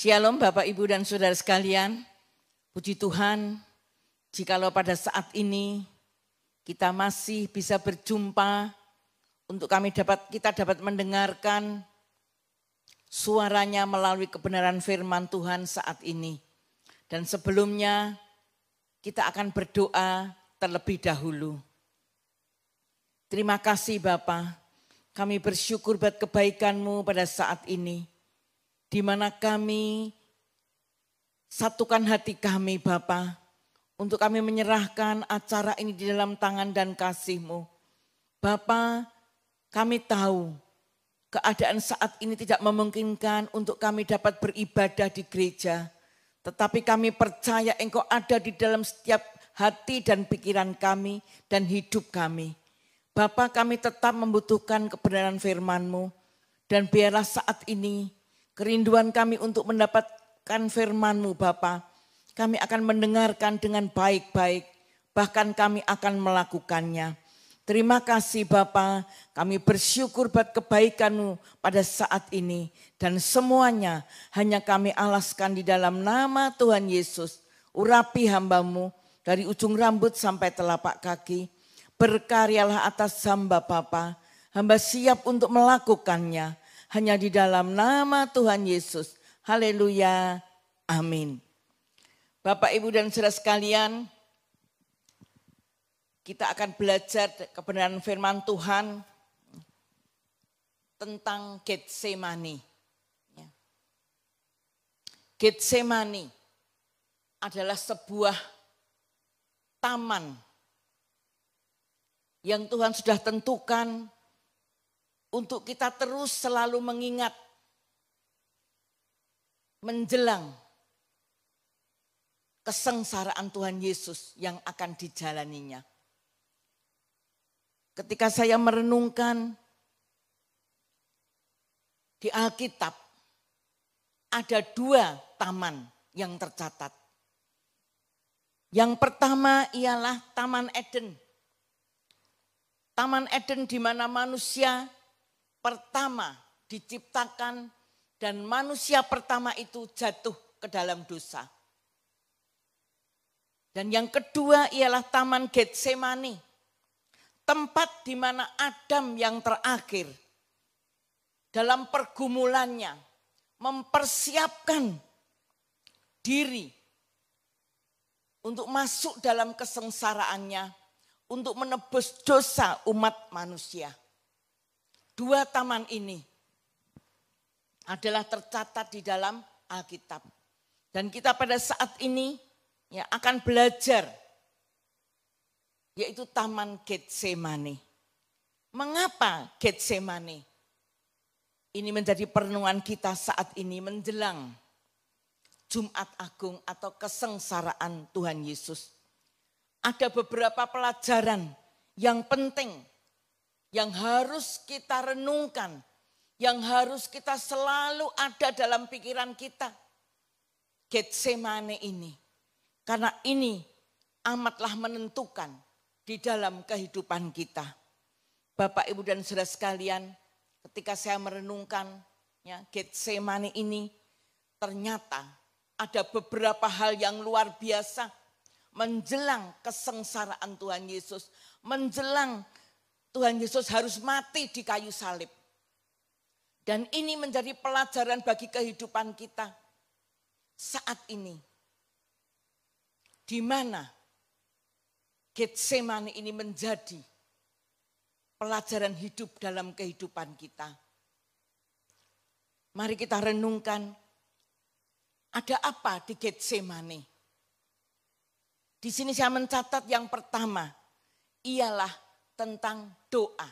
Shalom Bapak Ibu dan Saudara sekalian, puji Tuhan jikalau pada saat ini kita masih bisa berjumpa untuk kita dapat mendengarkan suaranya melalui kebenaran firman Tuhan saat ini. Dan sebelumnya kita akan berdoa terlebih dahulu. Terima kasih Bapa, kami bersyukur buat kebaikan-Mu pada saat ini, di mana kami satukan hati kami Bapa, untuk kami menyerahkan acara ini di dalam tangan dan kasih-Mu. Bapa, kami tahu keadaan saat ini tidak memungkinkan untuk kami dapat beribadah di gereja. Tetapi kami percaya Engkau ada di dalam setiap hati dan pikiran kami dan hidup kami. Bapa, kami tetap membutuhkan kebenaran firman-Mu. Dan biarlah saat ini kerinduan kami untuk mendapatkan firman-Mu Bapa. Kami akan mendengarkan dengan baik-baik, bahkan kami akan melakukannya. Terima kasih Bapa, kami bersyukur buat kebaikan-Mu pada saat ini. Dan semuanya hanya kami alaskan di dalam nama Tuhan Yesus. Urapi hamba-Mu dari ujung rambut sampai telapak kaki. Berkaryalah atas hamba Bapa, hamba siap untuk melakukannya. Hanya di dalam nama Tuhan Yesus. Haleluya, amin. Bapak, Ibu dan Saudara sekalian, kita akan belajar kebenaran firman Tuhan tentang Getsemani. Getsemani adalah sebuah taman yang Tuhan sudah tentukan untuk kita terus selalu mengingat menjelang kesengsaraan Tuhan Yesus yang akan dijalaninya. Ketika saya merenungkan di Alkitab, ada 2 taman yang tercatat. Yang pertama ialah Taman Eden. Taman Eden di mana manusia pertama diciptakan dan manusia pertama itu jatuh ke dalam dosa. Dan yang kedua ialah Taman Getsemani. Tempat di mana Adam yang terakhir dalam pergumulannya mempersiapkan diri untuk masuk dalam kesengsaraannya untuk menebus dosa umat manusia. 2 taman ini adalah tercatat di dalam Alkitab. Dan kita pada saat ini akan belajar yaitu Taman Getsemani. Mengapa Getsemani? Ini menjadi perenungan kita saat ini menjelang Jumat Agung atau kesengsaraan Tuhan Yesus. Ada beberapa pelajaran yang penting, yang harus kita renungkan, yang harus kita selalu ada dalam pikiran kita. Getsemani ini, karena ini amatlah menentukan di dalam kehidupan kita. Bapak, Ibu dan Saudara sekalian, ketika saya merenungkan Getsemani ini, ternyata ada beberapa hal yang luar biasa menjelang kesengsaraan Tuhan Yesus, menjelang Tuhan Yesus harus mati di kayu salib. Dan ini menjadi pelajaran bagi kehidupan kita saat ini, di mana Getsemani ini menjadi pelajaran hidup dalam kehidupan kita. Mari kita renungkan, ada apa di Getsemani? Di sini saya mencatat yang pertama ialah tentang doa.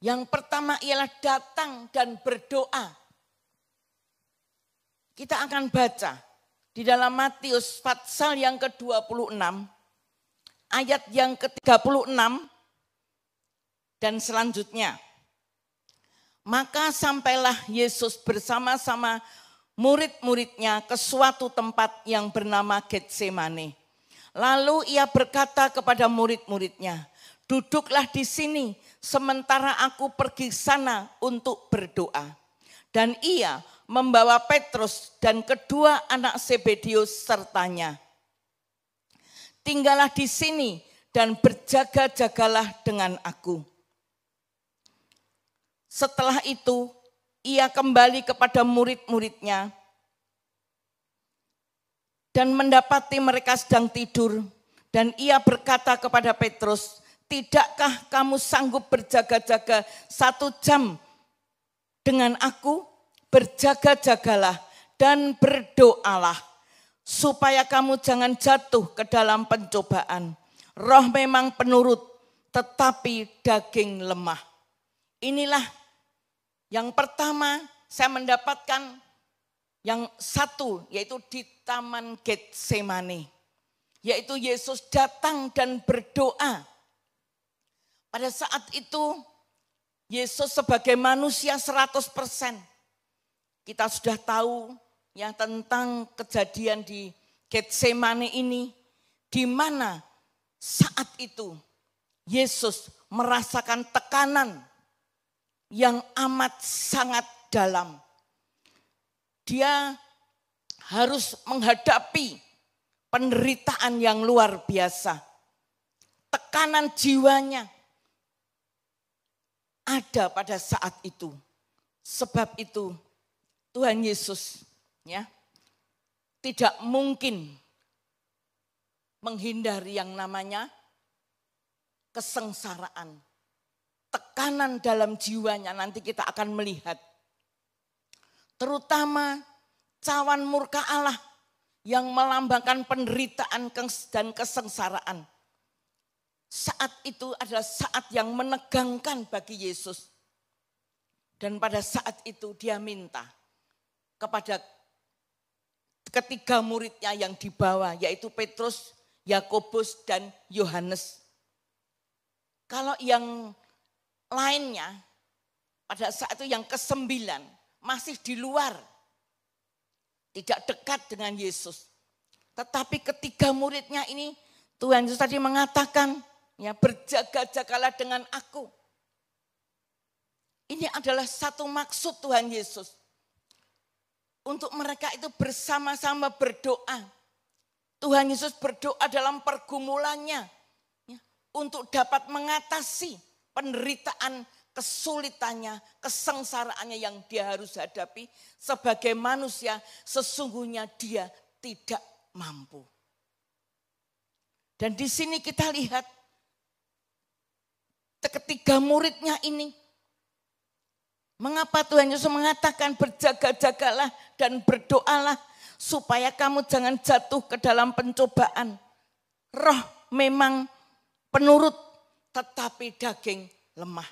Yang pertama ialah datang dan berdoa. Kita akan baca di dalam Matius pasal yang ke-26. Ayat yang ke-36 dan selanjutnya. Maka sampailah Yesus bersama-sama murid-muridnya ke suatu tempat yang bernama Getsemani. Lalu ia berkata kepada murid-muridnya, "Duduklah di sini sementara aku pergi sana untuk berdoa." Dan ia membawa Petrus dan kedua anak Zebedeus sertanya. Tinggallah di sini dan berjaga-jagalah dengan aku. Setelah itu ia kembali kepada murid-muridnya dan mendapati mereka sedang tidur. Dan ia berkata kepada Petrus, tidakkah kamu sanggup berjaga-jaga 1 jam dengan aku? Berjaga-jagalah dan berdoalah supaya kamu jangan jatuh ke dalam pencobaan. Roh memang penurut, tetapi daging lemah. Inilah yang pertama saya mendapatkan yang satu, yaitu di Taman Getsemani. Yaitu Yesus datang dan berdoa. Pada saat itu Yesus sebagai manusia 100%. Kita sudah tahu ya tentang kejadian di Getsemani ini, di mana saat itu Yesus merasakan tekanan yang amat sangat dalam. Dia harus menghadapi penderitaan yang luar biasa. Tekanan jiwanya ada pada saat itu. Sebab itu Tuhan Yesus ya tidak mungkin menghindari yang namanya kesengsaraan. Tekanan dalam jiwanya nanti kita akan melihat. Terutama cawan murka Allah yang melambangkan penderitaan dan kesengsaraan. Saat itu adalah saat yang menegangkan bagi Yesus. Dan pada saat itu dia minta kepada ketiga muridnya yang dibawa, yaitu Petrus, Yakobus, dan Yohanes. Kalau yang lainnya pada saat itu yang ke-9 masih di luar, tidak dekat dengan Yesus. Tetapi ketiga muridnya ini Tuhan Yesus tadi mengatakan, ya berjaga-jagalah dengan aku. Ini adalah satu maksud Tuhan Yesus. Untuk mereka itu bersama-sama berdoa. Tuhan Yesus berdoa dalam pergumulannya. Ya, untuk dapat mengatasi penderitaan, kesulitannya, kesengsaraannya yang dia harus hadapi. Sebagai manusia sesungguhnya dia tidak mampu. Dan di sini kita lihat ketiga muridnya ini. Mengapa Tuhan Yesus mengatakan berjaga-jagalah dan berdoalah supaya kamu jangan jatuh ke dalam pencobaan. Roh memang penurut tetapi daging lemah.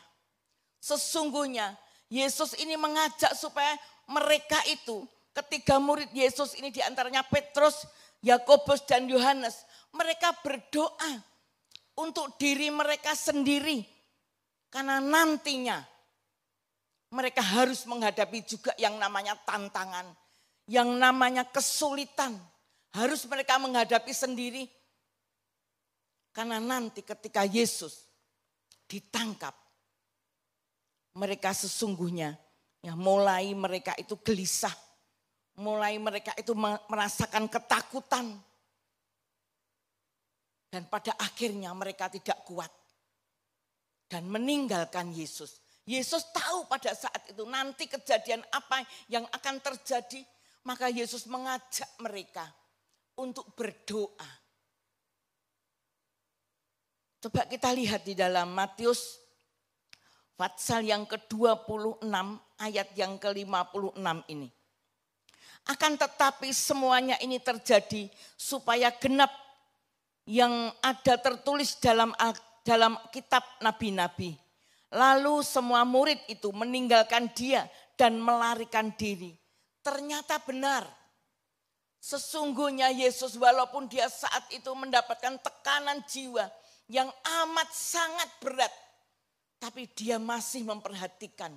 Sesungguhnya Yesus ini mengajak supaya mereka itu, ketiga murid Yesus ini diantaranya Petrus, Yakobus dan Yohanes, mereka berdoa untuk diri mereka sendiri. Karena nantinya mereka harus menghadapi juga yang namanya tantangan, yang namanya kesulitan. Harus mereka menghadapi sendiri. Karena nanti ketika Yesus ditangkap, mereka sesungguhnya ya mulai mereka itu gelisah. Mulai mereka itu merasakan ketakutan. Dan pada akhirnya mereka tidak kuat. Dan meninggalkan Yesus. Yesus tahu pada saat itu nanti kejadian apa yang akan terjadi. Maka Yesus mengajak mereka untuk berdoa. Coba kita lihat di dalam Matius pasal yang ke-26 ayat yang ke-56 ini. Akan tetapi semuanya ini terjadi supaya genap yang ada tertulis dalam kitab nabi-nabi. Lalu semua murid itu meninggalkan dia dan melarikan diri. Ternyata benar. Sesungguhnya Yesus walaupun dia saat itu mendapatkan tekanan jiwa yang amat sangat berat. Tapi dia masih memperhatikan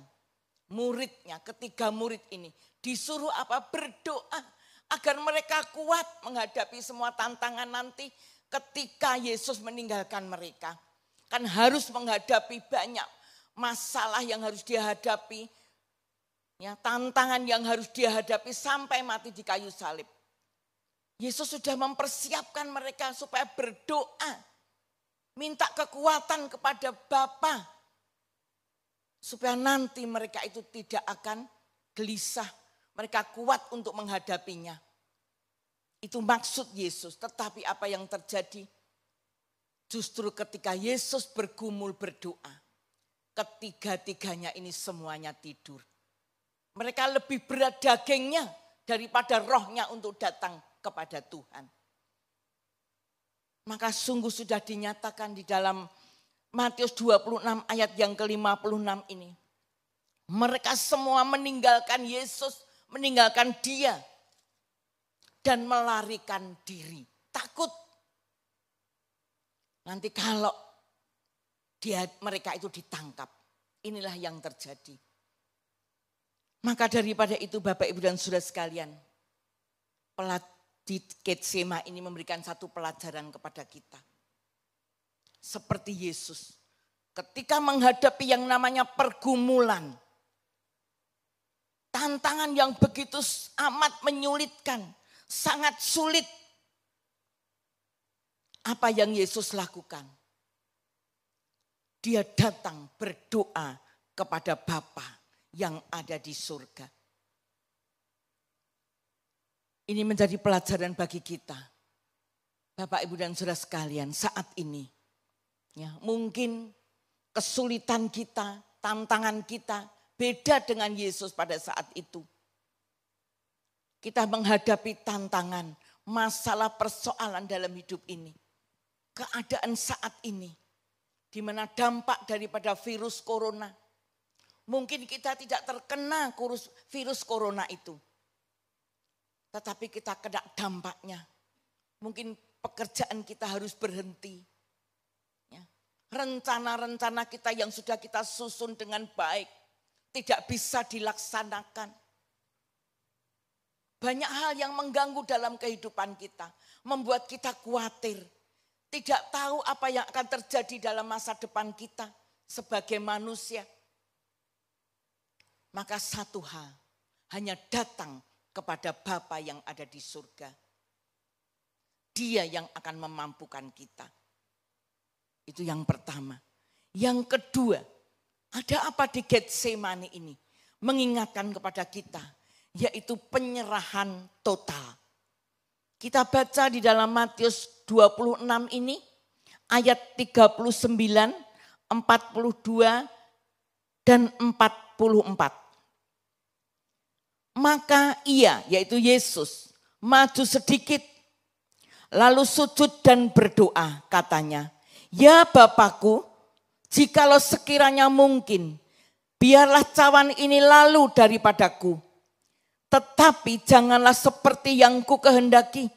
muridnya, ketiga murid ini. Disuruh apa? Berdoa agar mereka kuat menghadapi semua tantangan nanti ketika Yesus meninggalkan mereka. Kan harus menghadapi banyak masalah yang harus dihadapi. Ya, tantangan yang harus dia hadapi sampai mati di kayu salib. Yesus sudah mempersiapkan mereka supaya berdoa. Minta kekuatan kepada Bapa. Supaya nanti mereka itu tidak akan gelisah. Mereka kuat untuk menghadapinya. Itu maksud Yesus. Tetapi apa yang terjadi? Justru ketika Yesus bergumul berdoa. Ketiga-tiganya ini semuanya tidur. Mereka lebih berat dagingnya daripada rohnya untuk datang kepada Tuhan. Maka sungguh sudah dinyatakan di dalam Matius 26 ayat yang ke-56 ini. Mereka semua meninggalkan Yesus, meninggalkan dia. Dan melarikan diri, takut. Nanti kalau mereka itu ditangkap, inilah yang terjadi. Maka daripada itu Bapak Ibu dan Saudara sekalian, di Getsemani ini memberikan satu pelajaran kepada kita. Seperti Yesus, ketika menghadapi yang namanya pergumulan, tantangan yang begitu amat menyulitkan, sangat sulit. Apa yang Yesus lakukan? Dia datang berdoa kepada Bapa yang ada di surga. Ini menjadi pelajaran bagi kita. Bapak, Ibu, dan Saudara sekalian, saat ini ya, mungkin kesulitan kita, tantangan kita beda dengan Yesus pada saat itu. Kita menghadapi tantangan, masalah, persoalan dalam hidup ini. Keadaan saat ini, di mana dampak daripada virus corona, mungkin kita tidak terkena virus corona itu. Tetapi kita kena dampaknya. Mungkin pekerjaan kita harus berhenti. Ya. Rencana-rencana kita yang sudah kita susun dengan baik tidak bisa dilaksanakan. Banyak hal yang mengganggu dalam kehidupan kita. Membuat kita khawatir. Tidak tahu apa yang akan terjadi dalam masa depan kita sebagai manusia. Maka satu hal, hanya datang kepada Bapa yang ada di surga. Dia yang akan memampukan kita. Itu yang pertama. Yang kedua, ada apa di Getsemani ini? Mengingatkan kepada kita, yaitu penyerahan total. Kita baca di dalam Matius 26 ini, ayat 39, 42, dan 44. Maka ia, yaitu Yesus, maju sedikit, lalu sujud dan berdoa, katanya, ya Bapakku, jikalau sekiranya mungkin, biarlah cawan ini lalu daripadaku. Tetapi janganlah seperti yang ku kehendaki,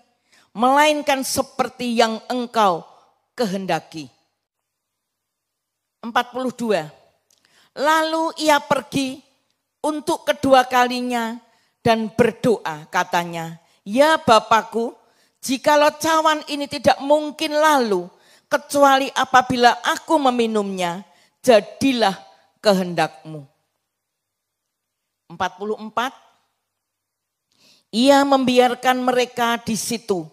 melainkan seperti yang engkau kehendaki. 42. Lalu ia pergi untuk kedua kalinya dan berdoa, katanya, ya Bapakku, jikalau cawan ini tidak mungkin lalu, kecuali apabila aku meminumnya, jadilah kehendakmu. 44. Ia membiarkan mereka di situ.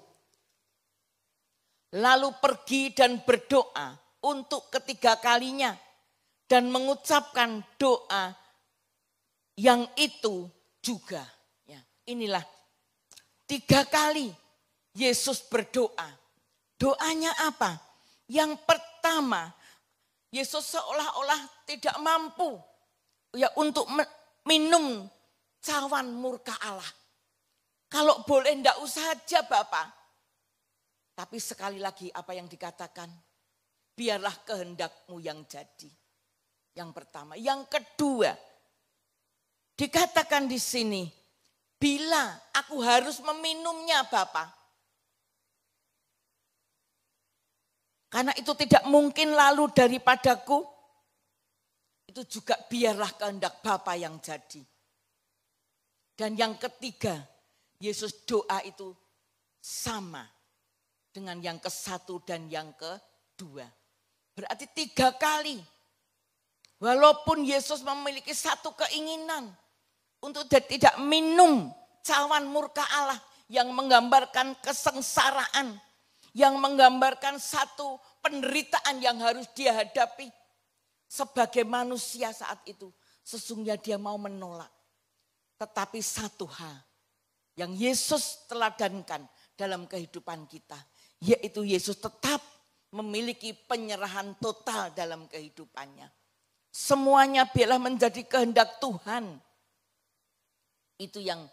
Lalu pergi dan berdoa untuk ketiga kalinya. Dan mengucapkan doa yang itu juga. Ya, inilah 3 kali Yesus berdoa. Doanya apa? Yang pertama, Yesus seolah-olah tidak mampu ya untuk minum cawan murka Allah. Kalau boleh enggak usah aja Bapak. Tapi sekali lagi apa yang dikatakan? Biarlah kehendakmu yang jadi. Yang pertama. Yang kedua, dikatakan di sini, bila aku harus meminumnya Bapak. Karena itu tidak mungkin lalu daripadaku. Itu juga biarlah kehendak Bapa yang jadi. Dan yang ketiga, Yesus doa itu sama dengan yang ke-1 dan yang ke-2. Berarti 3 kali. Walaupun Yesus memiliki satu keinginan. untuk tidak minum cawan murka Allah yang menggambarkan kesengsaraan, yang menggambarkan satu penderitaan yang harus dia hadapi. Sebagai manusia saat itu, sesungguhnya dia mau menolak. Tetapi satu hal yang Yesus teladankan dalam kehidupan kita, yaitu Yesus tetap memiliki penyerahan total dalam kehidupannya. Semuanya biarlah menjadi kehendak Tuhan. Itu yang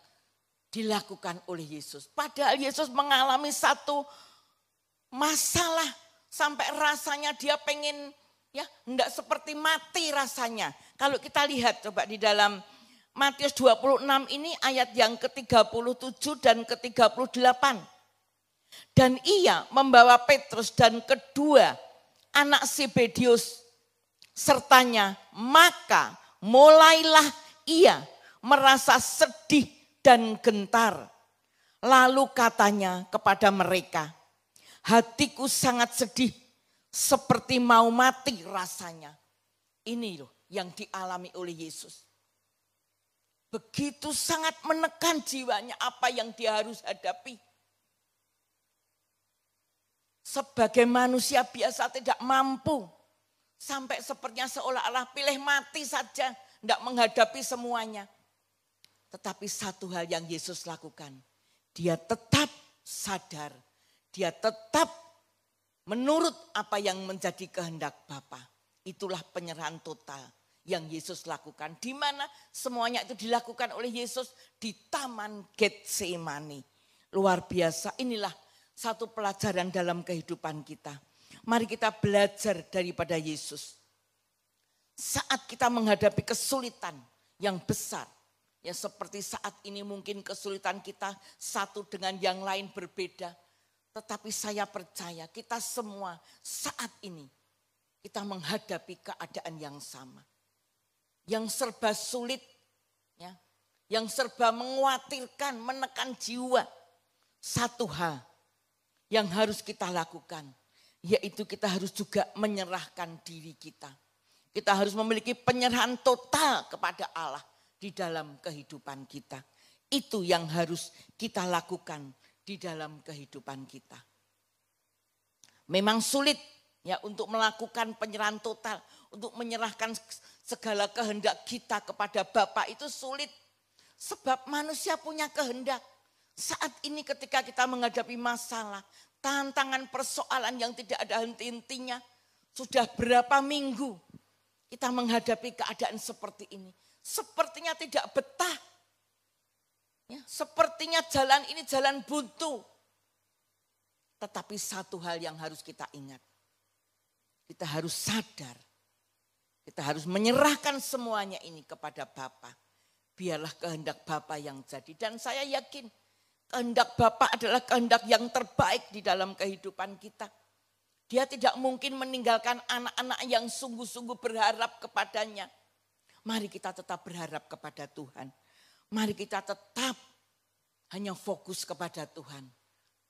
dilakukan oleh Yesus. Padahal Yesus mengalami satu masalah sampai rasanya dia pengen hendak seperti mati rasanya. Kalau kita lihat coba di dalam Matius 26 ini ayat yang ke-37 dan ke-38. Dan ia membawa Petrus dan kedua anak Zebedius sertanya, maka mulailah ia merasa sedih dan gentar. Lalu katanya kepada mereka, hatiku sangat sedih, seperti mau mati rasanya. Ini loh yang dialami oleh Yesus. Begitu sangat menekan jiwanya apa yang dia harus hadapi. Sebagai manusia biasa tidak mampu. Sampai sepertinya seolah-olah pilih mati saja. Tidak menghadapi semuanya. Tetapi satu hal yang Yesus lakukan. Dia tetap sadar. Dia tetap menurut apa yang menjadi kehendak Bapa. Itulah penyerahan total yang Yesus lakukan. Di mana semuanya itu dilakukan oleh Yesus di Taman Getsemani. Luar biasa, inilah satu pelajaran dalam kehidupan kita. Mari kita belajar daripada Yesus. Saat kita menghadapi kesulitan yang besar. Ya seperti saat ini mungkin kesulitan kita satu dengan yang lain berbeda. Tetapi saya percaya kita semua saat ini kita menghadapi keadaan yang sama. Yang serba sulit, ya, yang serba mengkhawatirkan, menekan jiwa. Satu hal yang harus kita lakukan, yaitu kita harus juga menyerahkan diri kita. Kita harus memiliki penyerahan total kepada Allah di dalam kehidupan kita. Itu yang harus kita lakukan di dalam kehidupan kita. Memang sulit ya untuk melakukan penyerahan total, untuk menyerahkan segala kehendak kita kepada Bapa itu sulit. Sebab manusia punya kehendak. Saat ini ketika kita menghadapi masalah, tantangan persoalan yang tidak ada henti-hentinya, sudah berapa minggu kita menghadapi keadaan seperti ini. Sepertinya tidak betah. Ya, sepertinya jalan ini jalan buntu. Tetapi satu hal yang harus kita ingat. Kita harus sadar. Kita harus menyerahkan semuanya ini kepada Bapa. Biarlah kehendak Bapa yang jadi. Dan saya yakin kehendak Bapa adalah kehendak yang terbaik di dalam kehidupan kita. Dia tidak mungkin meninggalkan anak-anak yang sungguh-sungguh berharap kepadanya. Mari kita tetap berharap kepada Tuhan. Mari kita tetap hanya fokus kepada Tuhan.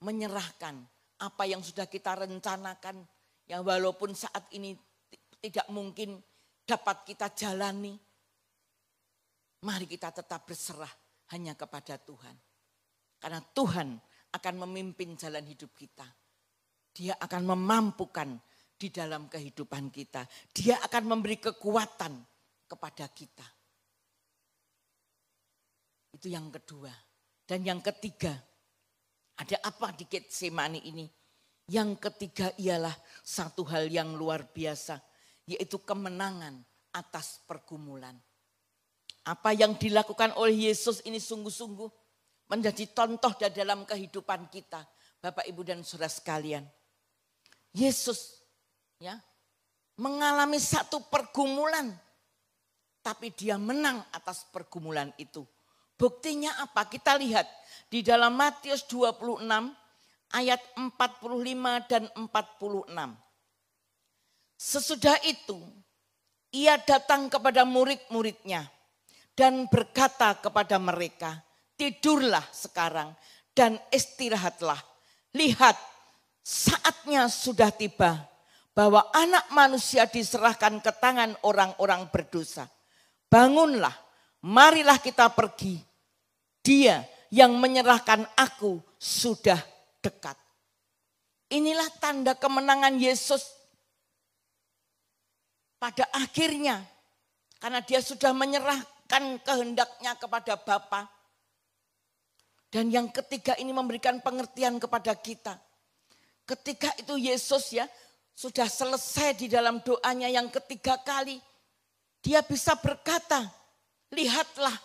Menyerahkan apa yang sudah kita rencanakan. Yang walaupun saat ini tidak mungkin dapat kita jalani. Mari kita tetap berserah hanya kepada Tuhan. Karena Tuhan akan memimpin jalan hidup kita. Dia akan memampukan di dalam kehidupan kita. Dia akan memberi kekuatan kepada kita. Itu yang kedua. Dan yang ketiga, ada apa di Getsemani ini? Yang ketiga ialah satu hal yang luar biasa, yaitu kemenangan atas pergumulan. Apa yang dilakukan oleh Yesus ini sungguh-sungguh menjadi contoh dalam kehidupan kita, Bapak, Ibu, dan saudara sekalian. Yesus ya mengalami satu pergumulan, tapi dia menang atas pergumulan itu. Buktinya apa? Kita lihat di dalam Matius 26 ayat 45 dan 46. Sesudah itu ia datang kepada murid-muridnya dan berkata kepada mereka, tidurlah sekarang dan istirahatlah. Lihat, saatnya sudah tiba bahwa anak manusia diserahkan ke tangan orang-orang berdosa. Bangunlah, marilah kita pergi. Dia yang menyerahkan aku sudah dekat. Inilah tanda kemenangan Yesus pada akhirnya. Karena dia sudah menyerahkan kehendaknya kepada Bapa. Dan yang ketiga ini memberikan pengertian kepada kita. Ketika itu Yesus ya sudah selesai di dalam doanya yang ketiga kali. Dia bisa berkata, lihatlah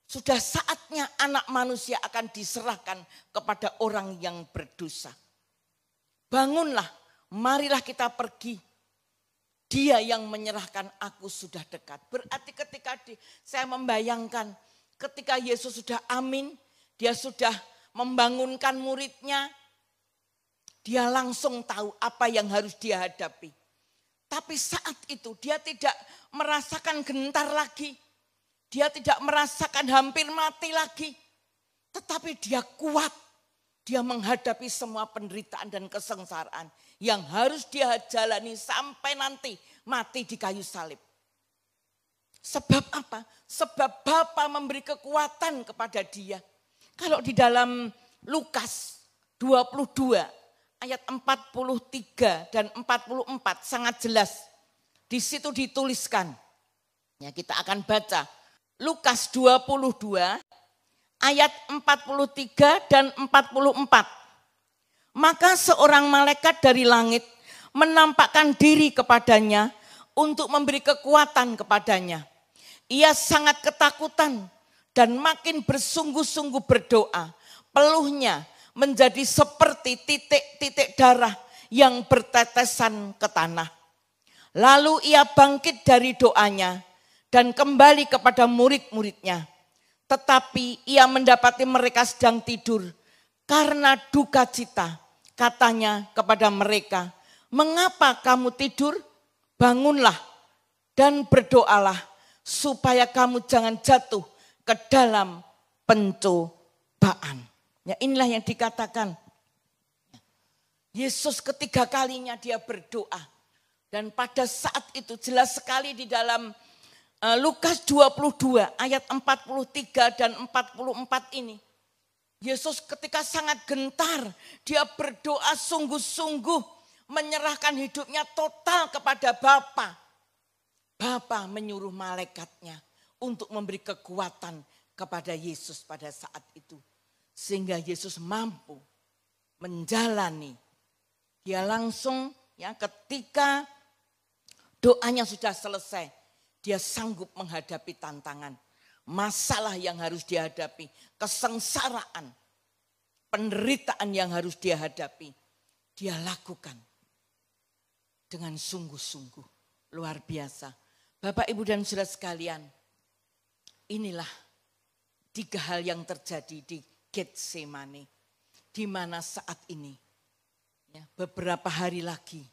sudah saatnya anak manusia akan diserahkan kepada orang yang berdosa. Bangunlah, marilah kita pergi. Dia yang menyerahkan aku sudah dekat. Berarti ketika saya membayangkan ketika Yesus sudah amin, dia sudah membangunkan muridnya, dia langsung tahu apa yang harus dia hadapi. Tapi saat itu dia tidak merasakan gentar lagi. Dia tidak merasakan hampir mati lagi. Tetapi dia kuat. Dia menghadapi semua penderitaan dan kesengsaraan yang harus dia jalani sampai nanti mati di kayu salib. Sebab apa? Sebab Bapa memberi kekuatan kepada dia. Kalau di dalam Lukas 22 ayat 43 dan 44 sangat jelas. Di situ dituliskan. Ya, kita akan baca. Lukas 22 ayat 43 dan 44. Maka seorang malaikat dari langit menampakkan diri kepadanya untuk memberi kekuatan kepadanya. Ia sangat ketakutan dan makin bersungguh-sungguh berdoa. Peluhnya menjadi seperti titik-titik darah yang bertetesan ke tanah. Lalu ia bangkit dari doanya dan kembali kepada murid-muridnya. Tetapi ia mendapati mereka sedang tidur karena duka cita. Katanya kepada mereka, mengapa kamu tidur? Bangunlah dan berdoalah supaya kamu jangan jatuh ke dalam pencobaan. Ya, inilah yang dikatakan. Yesus ketiga kalinya dia berdoa. Dan pada saat itu jelas sekali di dalam Lukas 22 ayat 43 dan 44 ini. Yesus ketika sangat gentar, dia berdoa sungguh-sungguh menyerahkan hidupnya total kepada Bapa. Bapa menyuruh malaikatnya untuk memberi kekuatan kepada Yesus pada saat itu. Sehingga Yesus mampu menjalani. Dia langsung ya ketika doanya sudah selesai, dia sanggup menghadapi tantangan. Masalah yang harus dihadapi, kesengsaraan, penderitaan yang harus dia hadapi. Dia lakukan dengan sungguh-sungguh, luar biasa. Bapak, Ibu, dan saudara sekalian, inilah 3 hal yang terjadi di Getsemani. Di mana saat ini, ya, beberapa hari lagi,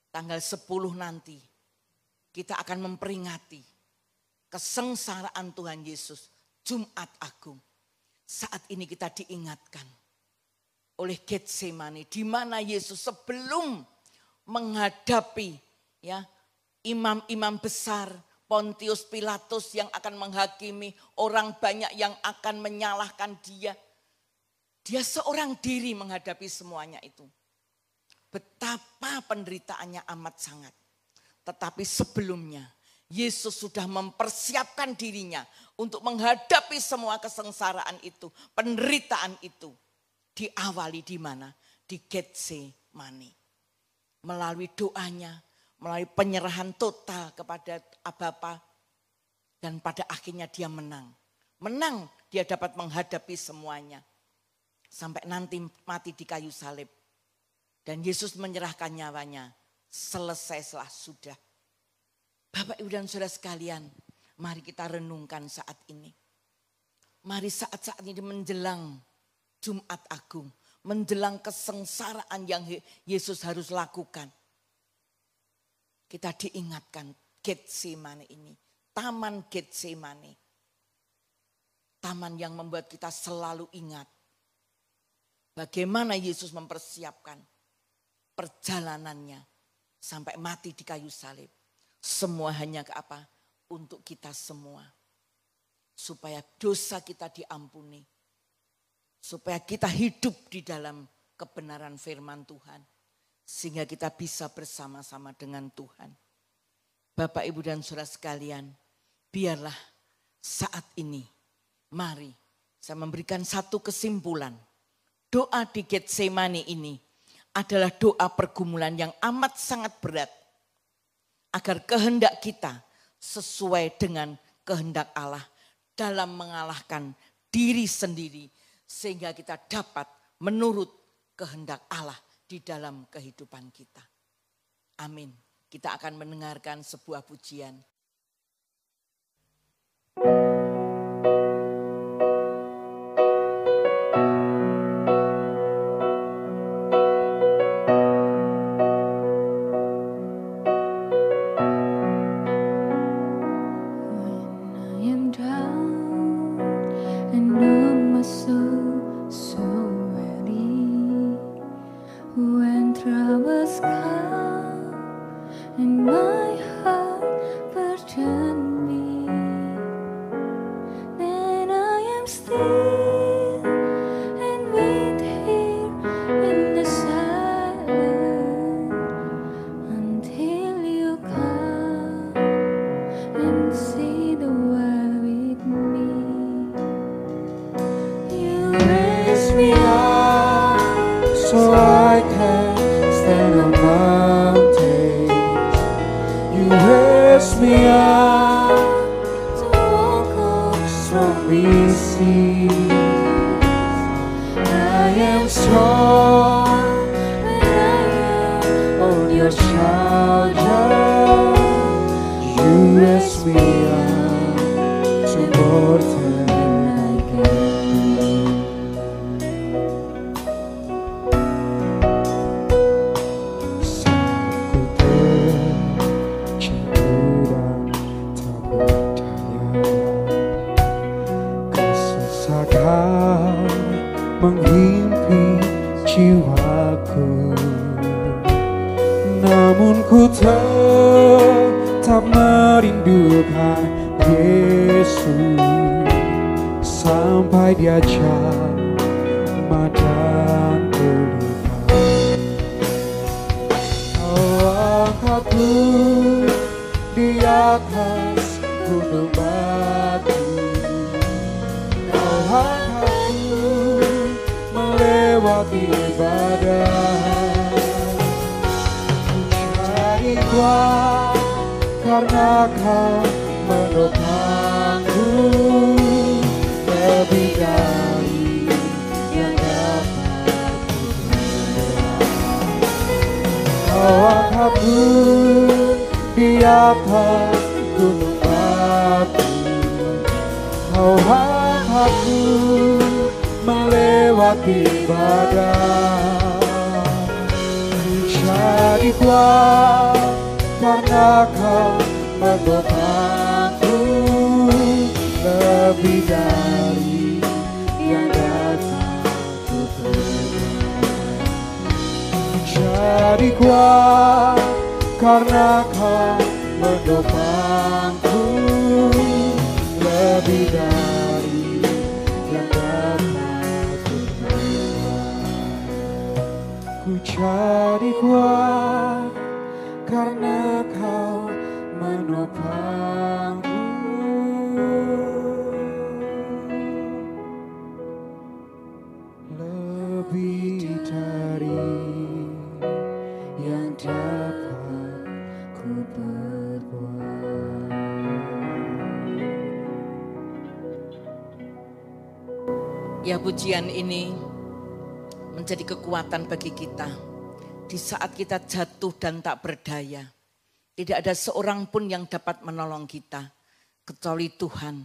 tanggal 10 nanti, kita akan memperingati kesengsaraan Tuhan Yesus, Jumat Agung. Saat ini kita diingatkan oleh Getsemani, di mana Yesus sebelum menghadapi ya imam-imam besar, Pontius Pilatus yang akan menghakimi, orang banyak yang akan menyalahkan dia. Dia seorang diri menghadapi semuanya itu. Betapa penderitaannya amat sangat. Tetapi sebelumnya Yesus sudah mempersiapkan dirinya untuk menghadapi semua kesengsaraan itu, penderitaan itu. Diawali di mana? Di Getsemani. Melalui doanya, melalui penyerahan total kepada Bapa. Dan pada akhirnya dia menang. Menang, dia dapat menghadapi semuanya. Sampai nanti mati di kayu salib. Dan Yesus menyerahkan nyawanya. Selesailah sudah. Bapak, Ibu, dan saudara sekalian, mari kita renungkan saat ini. Mari saat-saat ini menjelang Jumat Agung. Menjelang kesengsaraan yang Yesus harus lakukan. Kita diingatkan Getsemani ini. Taman Getsemani. Taman yang membuat kita selalu ingat. Bagaimana Yesus mempersiapkan perjalanannya sampai mati di kayu salib. Semua hanya ke apa? untuk kita semua. Supaya dosa kita diampuni. Supaya kita hidup di dalam kebenaran firman Tuhan. Sehingga kita bisa bersama-sama dengan Tuhan. Bapak, Ibu, dan saudara sekalian, biarlah saat ini, mari saya memberikan satu kesimpulan. Doa di Getsemani ini adalah doa pergumulan yang amat sangat berat. Agar kehendak kita sesuai dengan kehendak Allah dalam mengalahkan diri sendiri. Sehingga kita dapat menurut kehendak Allah di dalam kehidupan kita. Amin. Kita akan mendengarkan sebuah pujian. Ya, pujian ini menjadi kekuatan bagi kita. Di saat kita jatuh dan tak berdaya, tidak ada seorang pun yang dapat menolong kita, kecuali Tuhan.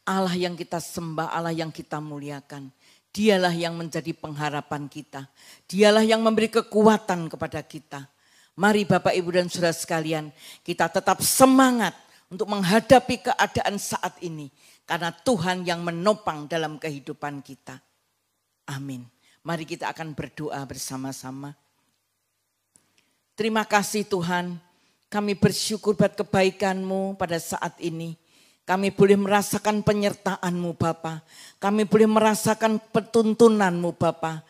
Allah yang kita sembah, Allah yang kita muliakan. Dialah yang menjadi pengharapan kita. Dialah yang memberi kekuatan kepada kita. Mari Bapak, Ibu, dan saudara sekalian, kita tetap semangat untuk menghadapi keadaan saat ini. Karena Tuhan yang menopang dalam kehidupan kita. Amin. Mari kita akan berdoa bersama-sama. Terima kasih Tuhan, Kami bersyukur buat kebaikan-Mu pada saat ini. Kami boleh merasakan penyertaan-Mu Bapa. Kami boleh merasakan petuntunan-Mu Bapa.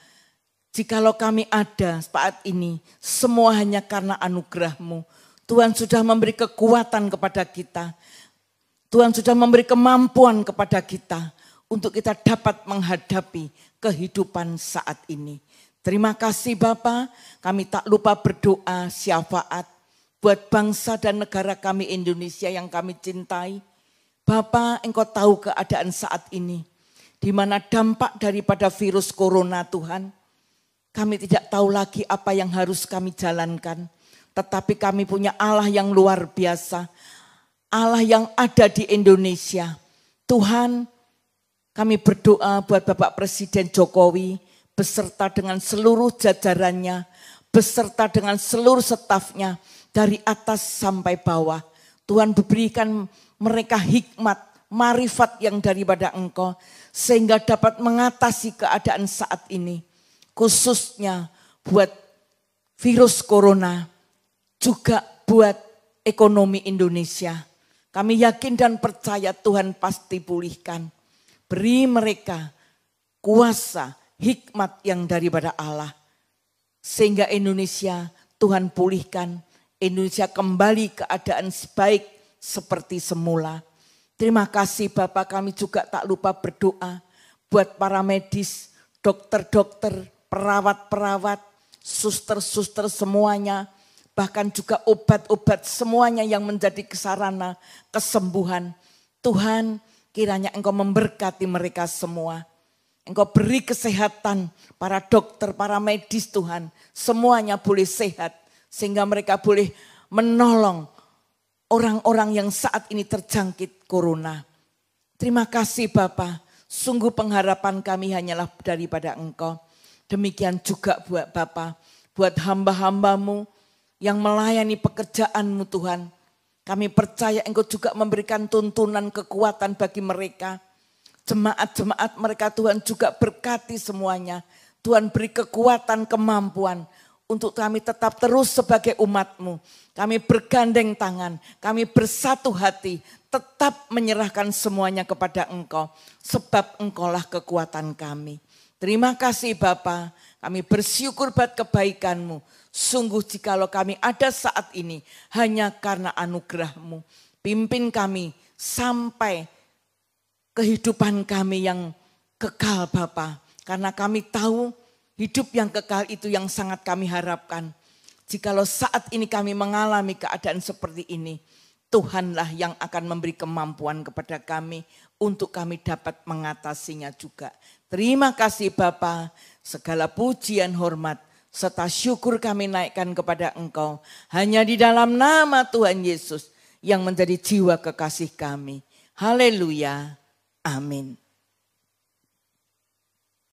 Jikalau kami ada saat ini, semua hanya karena anugerah-Mu. Tuhan sudah memberi kekuatan kepada kita. Tuhan sudah memberi kemampuan kepada kita untuk kita dapat menghadapi kehidupan saat ini. Terima kasih Bapa, kami tak lupa berdoa syafaat buat bangsa dan negara kami Indonesia yang kami cintai. Bapa, Engkau tahu keadaan saat ini, di mana dampak daripada virus corona Tuhan. Kami tidak tahu lagi apa yang harus kami jalankan, tetapi kami punya Allah yang luar biasa, Allah yang ada di Indonesia. Tuhan, kami berdoa buat Bapak Presiden Jokowi, beserta dengan seluruh jajarannya, beserta dengan seluruh stafnya, dari atas sampai bawah. Tuhan berikan mereka hikmat, marifat yang daripada Engkau, sehingga dapat mengatasi keadaan saat ini. Khususnya buat virus corona, juga buat ekonomi Indonesia. Kami yakin dan percaya Tuhan pasti pulihkan. Beri mereka kuasa, hikmat yang daripada Allah. Sehingga Indonesia Tuhan pulihkan. Indonesia kembali keadaan sebaik seperti semula. Terima kasih Bapak, kami juga tak lupa berdoa buat para medis, dokter-dokter, perawat-perawat, suster-suster semuanya. Bahkan juga obat-obat semuanya yang menjadi sarana kesembuhan. Tuhan, kiranya Engkau memberkati mereka semua. Engkau beri kesehatan para dokter, para medis Tuhan. Semuanya boleh sehat sehingga mereka boleh menolong orang-orang yang saat ini terjangkit corona. Terima kasih Bapa, sungguh pengharapan kami hanyalah daripada Engkau. Demikian juga buat Bapa, buat hamba-hambamu yang melayani pekerjaanmu Tuhan. Kami percaya Engkau juga memberikan tuntunan kekuatan bagi mereka. Jemaat-jemaat mereka Tuhan juga berkati semuanya. Tuhan beri kekuatan, kemampuan untuk kami tetap terus sebagai umat-Mu. Kami bergandeng tangan, kami bersatu hati, tetap menyerahkan semuanya kepada Engkau. Sebab Engkaulah kekuatan kami. Terima kasih Bapa, kami bersyukur buat kebaikan-Mu. Sungguh jikalau kami ada saat ini hanya karena anugerah-Mu. Pimpin kami sampai kehidupan kami yang kekal Bapa. Karena kami tahu hidup yang kekal itu yang sangat kami harapkan. Jikalau saat ini kami mengalami keadaan seperti ini, Tuhanlah yang akan memberi kemampuan kepada kami untuk kami dapat mengatasinya juga. Terima kasih Bapa, segala pujian, hormat, serta syukur kami naikkan kepada Engkau. Hanya di dalam nama Tuhan Yesus yang menjadi jiwa kekasih kami. Haleluya. Amin.